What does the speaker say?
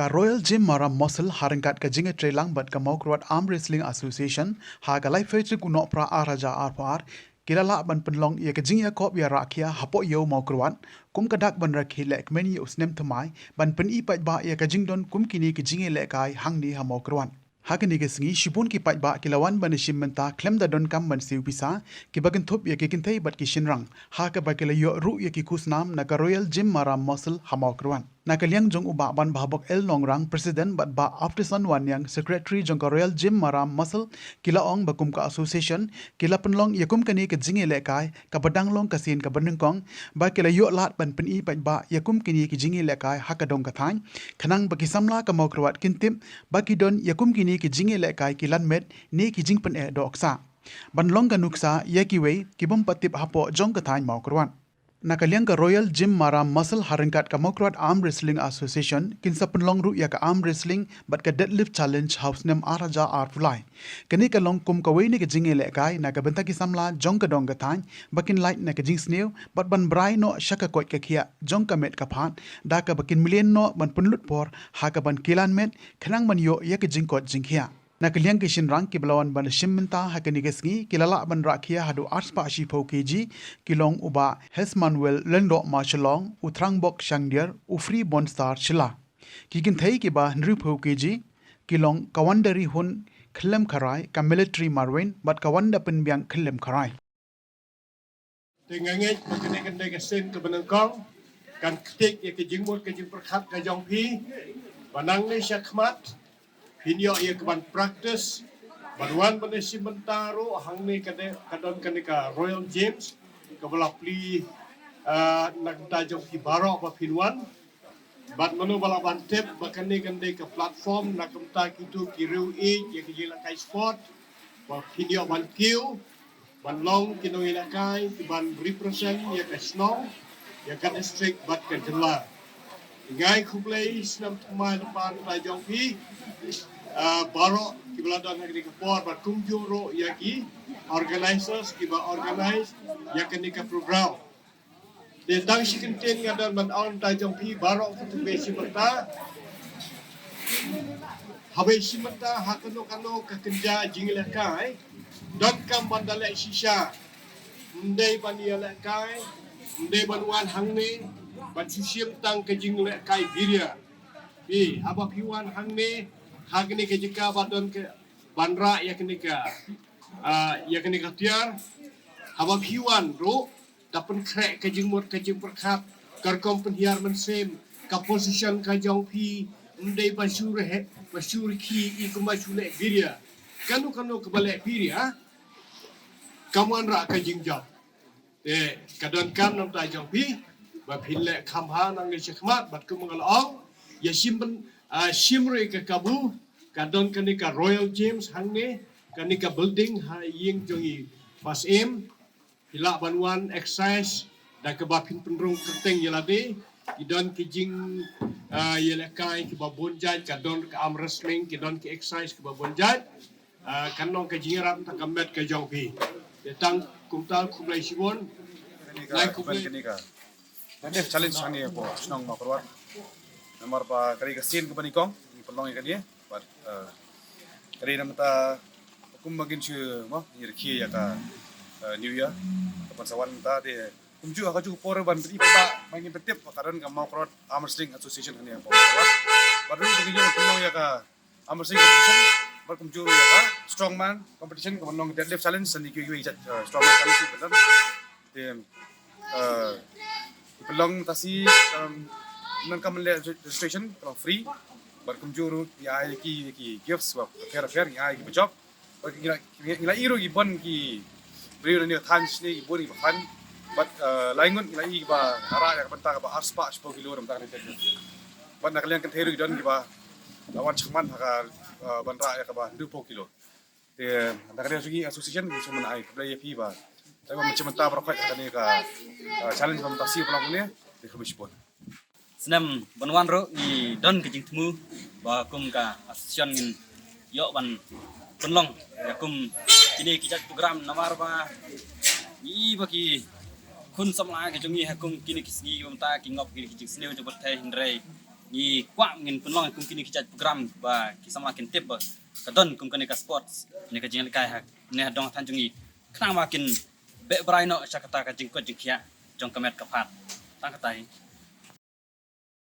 ka Royal Gym Maram Muscle harangkat ka jing trelang bat ka Mawkyrwat Arm Wrestling Association ha ka life feature kuno pra araja arpar kilala ban Pynlong ia ka jing iakop ia khia hapoh yo Mawkyrwat kum kadak ban rakhi lek meni usnem thamai ban pen I pat ba ia ka jing don kum kini ki jing lek kai hangni ha Mawkyrwat hakani ke singi shibun ki pat ba kilawan ban shimenta klem da don kam ban siu pisa ki bagan thup ia ki kinthei bat ki shinrang ha ka ba kila yo ru ia ki kusnam na ka Royal Gym Maram Muscle ha Mawkyrwat na kaliang jong uba ban babok el nongrang president bat ba after son wan yang secretary jong ka Royal Gym Maram Muscle kila ong bakum ka association kila Pynlong yakum kani ka jinge le kai ka badang long ka sin ka banengkong ba kila yo lat ban pen I pat ba yakum kini ki jinge le kai ha ka dong ka thang khanang ba ki samla ka Mawkyrwat kintim ba ki don yakum kini ki jinge le kai ki lan met ne ki jing pen e doksa ban long ka nuksa yakiwe ki bom patip hapo jong ka thang Mawkyrwat nakaliang ka Royal Gym Maram Muscle harangkat ka Mawkyrwat Arm Wrestling Association kinsa Pynlong ru ya ka arm wrestling bat ka deadlift challenge house nem araja arpulai kani ka long kum ka ni ka jinge le kai na ka benta ki samla jong ka dong ka than bakin light na ka jing sneu bat ban brai no shaka kot ka khia jong ka met ka phan da ka bakin million no ban punlut por ha ka ban kilan met khanang man yo ya ka jing kot jing khia nakaliang ki shinrang ki balawan ban shimminta hakani gesngi kilala ban rakhia hadu arspa shi pho kg kilong uba hesmanuel lendo marchalong utrang bok shangdier ufri bonstar chila kikin thei ki ba nri pho kg kilong kawandari hun khlem kharai ka military marine bat kawanda pen byang khlem kharai Tenganget makane kan sen ke benengkong kan ketik ya ke jingmut ke jing perkhat ka jong pi banang ni syakmat Pinyo ia keban practice baruan bane simentaro hang ni kadon ka Royal James ka bala pli nak tajong ki barok ba pinwan bat manu bala bantep bakane gande ka platform nak kamta kitu ki riu e ye ki jila kai sport ba pinyo ban kiu ban long kino ila kai ki ban represent ye ka snow ye ka district bat ka jela ngai kublai snam tmai depan tajong pi baro ki beladan negeri ke por ba kumjuro yaki organizers ki ba organize yakani ka program de dang sikinten ngadan ban on ta jong pi baro ku be simata habe simata hakano kano ka kenja jingla kai dan kam bandale shisha ndai baniala kai ndai banwan hangne ban sisim tang ke jingla kai biria bi aba piwan hangne hagni ke jika badon ke bandra yakni ka tiar haba piwan ro dapen krek ke jingmut ke jing perkap karkom penhiar mensem ka position ka jong pi ndai basur ki I kuma chule biria kanu ke bale biria kamuan ra ka jingjam kadon kam nam ta jong pi ba phille khamha nang ni chkhmat bat ku mangalong ya simben Shimri ke kabu kadon kani ka Royal James hangne kani ka building ha ying jongi pas em hila banwan exercise da ke bapin penrung keteng yelade kidon ki jing yelekai ki babonjaj kadon ka arm wrestling kidon ki exercise ki babonjaj kanong ka jingrap ta kamet ka jongpi detang kumtal kumlai sibon lai kumlai kani challenge hangi po snong Mawkyrwat nomor pa kari ka sin ko panikong Pynlong ka dia but kari namata kum magin chu mo ni khia ya ka new year kapan sawan ta de kum ju ka ju por ban bi ba mai ni betep karan ka Mawkyrwat Arm Wrestling Association ni po baru bagi jo Pynlong ya ka Arm Wrestling competition bar kum ju ya ka strongman competition ka Pynlong deadlift challenge sandi ki strongman challenge betul de Pynlong tasi nan kam registration kalau free barkum juru ya ki gifts wa fair ya ki job ngira iro ki bon ki brio ni than ni bon ki fan but laingun ngira i ba ara ya banta ba arspa 10 kilo ram ta ni ban nak liang kan theru don ki ba lawan chman ka ban ra ya ka ba 20 kilo te nak dia sugi association cuma ai play pi ba tapi macam ta berkat kan ka challenge bam tasi pula punya di khubis pun Senam banwan ro ni don ke jing temu ba kum ka association ngin yo ban Pynlong ya kum kini kijat program namar ba ni baki kun samla ke jongi ha kum kini kisni bam ta ki ngop kini kijing sneu jebot thai hindrai ni kwak ngin Pynlong kum kini kijat program ba kisama kin tip ba kadon kum kani ka sports ni ka jing kai hak ne dong than jungi khna ma kin be brai no chakata ka jing ko jing khia jong kamet ka phat tang katai